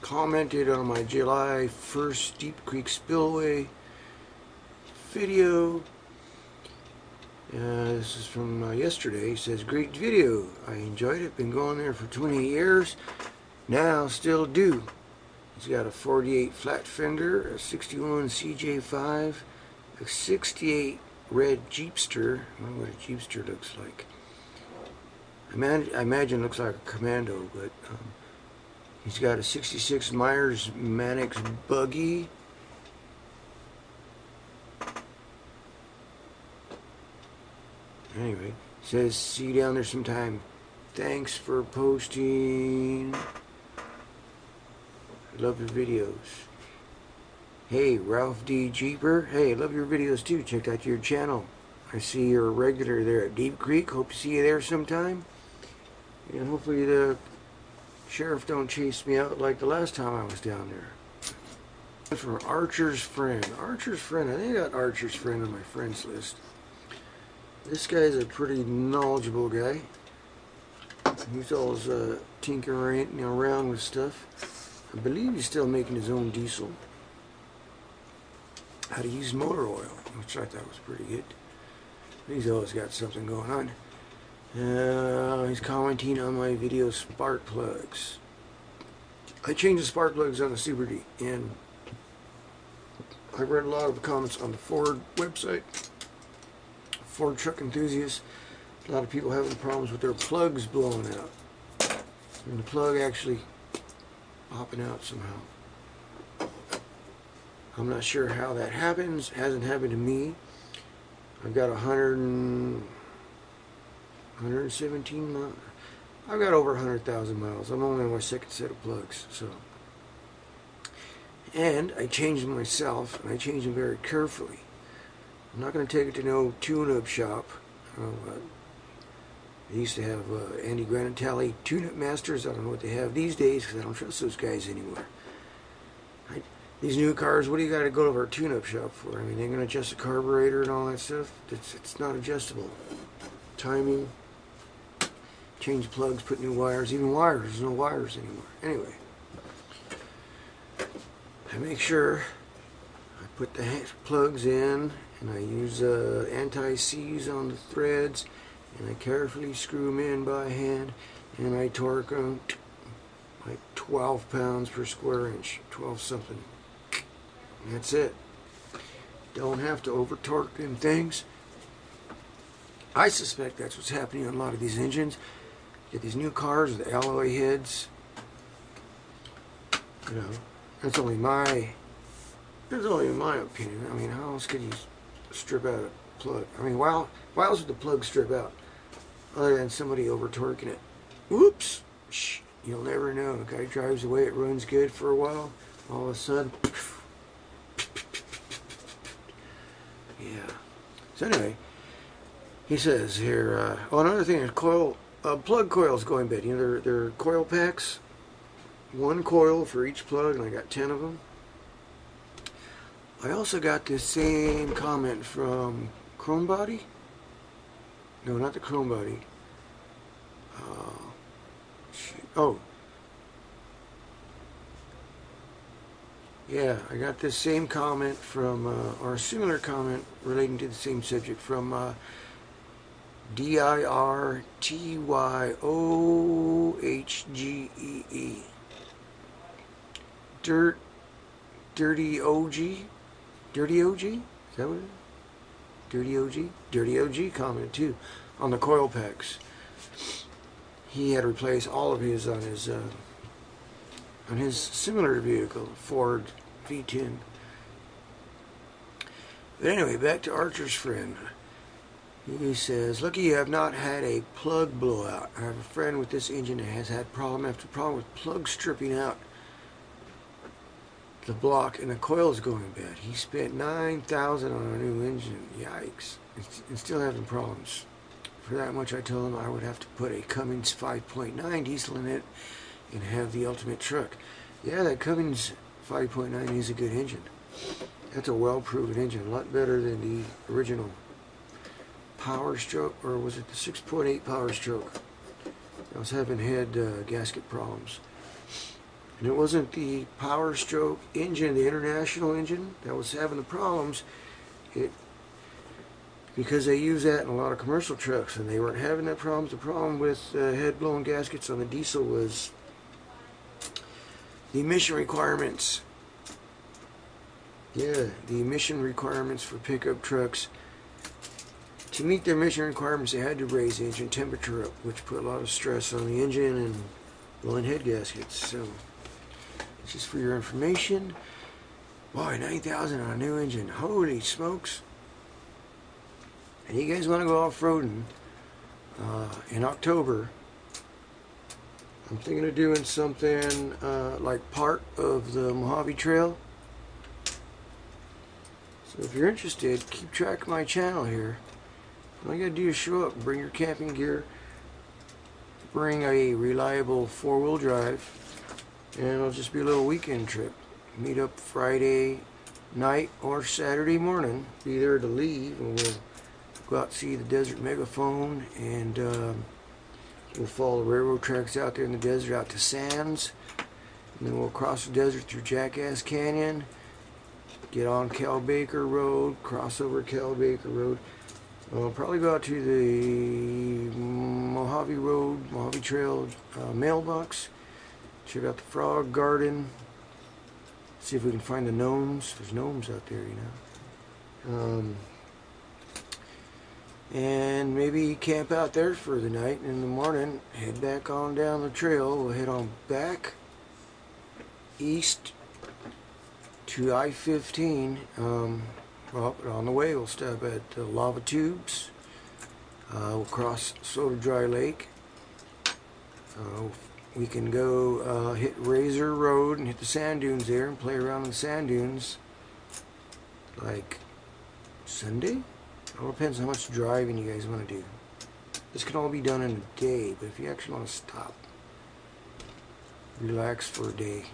commented on my July 1st Deep Creek Spillway video. This is from yesterday. He says, great video. I enjoyed it. Been going there for 20 years. Now still do. He's got a 48 flat fender, a 61 CJ5, a 68 red Jeepster. I don't know what a Jeepster looks like. I imagine it looks like a Commando, but he's got a 66 Myers Mannix buggy. Anyway, says, see you down there sometime. Thanks for posting. I love your videos. Hey, Ralph D. Jeeper. Hey, I love your videos too. Check out your channel. I see you're a regular there at Deep Creek. Hope to see you there sometime. And hopefully the sheriff don't chase me out like the last time I was down there. That's from Archer's Friend. Archer's Friend. I think I got Archer's Friend on my friends list. This guy's a pretty knowledgeable guy. He's always tinkering around with stuff. I believe he's still making his own diesel. How to use motor oil, which I thought was pretty good. He's always got something going on. He's commenting on my video spark plugs. I changed the spark plugs on the Super D, and I read a lot of the comments on the Ford website. Ford truck enthusiasts. A lot of people having problems with their plugs blowing out. And the plug actually popping out somehow. I'm not sure how that happens. It hasn't happened to me. I've got 117 miles. I've got over 100,000 miles. I'm only on my second set of plugs. So, and I changed them myself, and I changed them very carefully. I'm not going to take it to no tune-up shop. They used to have Andy Granatelli tune-up masters. I don't know what they have these days because I don't trust those guys anymore. These new cars, what do you got to go to our tune-up shop for? I mean, they're going to adjust the carburetor and all that stuff. It's not adjustable. Timing, change plugs, put new wires. Even wires, there's no wires anymore. Anyway, I make sure I put the plugs in, and I use anti-seize on the threads, and I carefully screw them in by hand, and I torque them like 12 pounds per square inch, 12 something. That's it. Don't have to over torque them things. I suspect that's what's happening on a lot of these engines. Get these new cars with alloy heads. You know, that's only my opinion. I mean, how else could you strip out a plug? I mean, why else would the plug strip out? Other than somebody over torquing it. Whoops! Shh, you'll never know. The guy drives away, it runs good for a while. All of a sudden, yeah. So anyway, he says here, oh, another thing is plug coils going bad. You know, they're coil packs. One coil for each plug, and I got 10 of them. I also got this same comment from Chrome Body. No, not the Chrome Body. Oh. Yeah, I got this same comment from, or a similar comment relating to the same subject from DIRTYOHGEE. Dirty OG? Dirty OG? Is that what it is? Dirty OG? Dirty OG commented too on the coil packs. He had replaced all of his on his similar vehicle, Ford V10. But anyway, back to Archer's Friend. He says, lucky you have not had a plug blowout. I have a friend with this engine that has had problem after problem with plug stripping out the block and the coils going bad. He spent $9,000 on a new engine. Yikes. And still having problems. For that much, I told him I would have to put a Cummins 5.9 diesel in it and have the ultimate truck. Yeah, that Cummins 5.9 is a good engine. That's a well-proven engine. A lot better than the original Power Stroke, or was it the 6.8 Power Stroke? I was having head gasket problems. And it wasn't the Power Stroke engine, the International engine, that was having the problems. Because they use that in a lot of commercial trucks, and they weren't having that problem. The problem with head-blown gaskets on the diesel was the emission requirements. Yeah, the emission requirements for pickup trucks. To meet their emission requirements, they had to raise the engine temperature up, which put a lot of stress on the engine and blowing head gaskets. So, it's just for your information. Boy, 9,000 on a new engine. Holy smokes. And you guys want to go off-roading in October, I'm thinking of doing something like part of the Mojave Trail. So if you're interested, keep track of my channel here. All you gotta do is show up, bring your camping gear, bring a reliable 4-wheel drive, and it'll just be a little weekend trip. Meet up Friday night or Saturday morning. Be there to leave, and we'll go out and see the Desert Megaphone, and we'll follow the railroad tracks out there in the desert out to Sands, and then we'll cross the desert through Jackass Canyon, get on Cal Baker Road, cross over Cal Baker Road. We'll probably go out to the Mojave Road, Mojave Trail mailbox, check out the Frog Garden, see if we can find the gnomes. There's gnomes out there, you know. And maybe camp out there for the night, and in the morning head back on down the trail. We'll head on back east to I-15. Well, on the way we'll stop at Lava Tubes. We'll cross Soda Dry Lake. We can go hit Razor Road and hit the sand dunes there and play around in the sand dunes like Sunday. It all depends on how much driving you guys want to do. This can all be done in a day, but if you actually want to stop, relax for a day,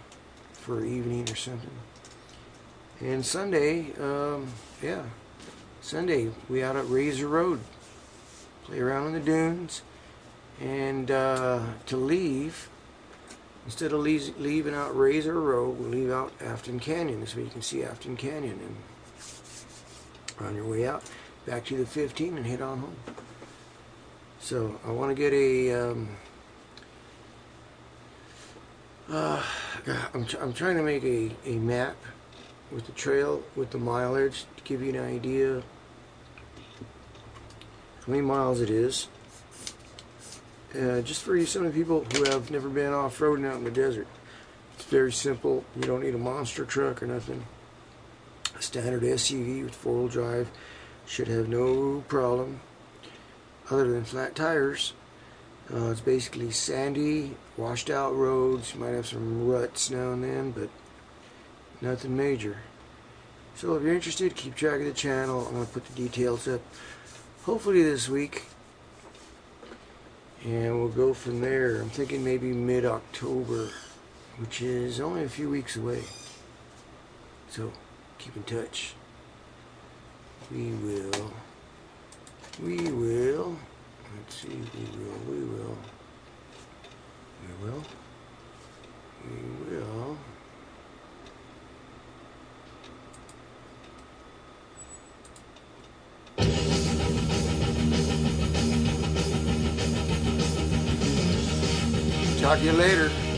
for an evening or something. And Sunday, yeah, Sunday we out at Razor Road, play around in the dunes, and to leave, instead of leaving out Razor Road, we'll leave out Afton Canyon. This way you can see Afton Canyon, and on your way out, back to the 15 and head on home. So I want to get a I'm trying to make a map with the trail, with the mileage, to give you an idea how many miles it is, just for some of the people who have never been off-roading out in the desert. It's very simple. You don't need a monster truck or nothing. A standard SUV with 4-wheel drive should have no problem other than flat tires. It's basically sandy, washed out roads. You might have some ruts now and then, but nothing major. So if you're interested, keep track of the channel. I'm going to put the details up hopefully this week, and we'll go from there. I'm thinking maybe mid-October, which is only a few weeks away. So keep in touch. We will, let's see, we will, talk to you later.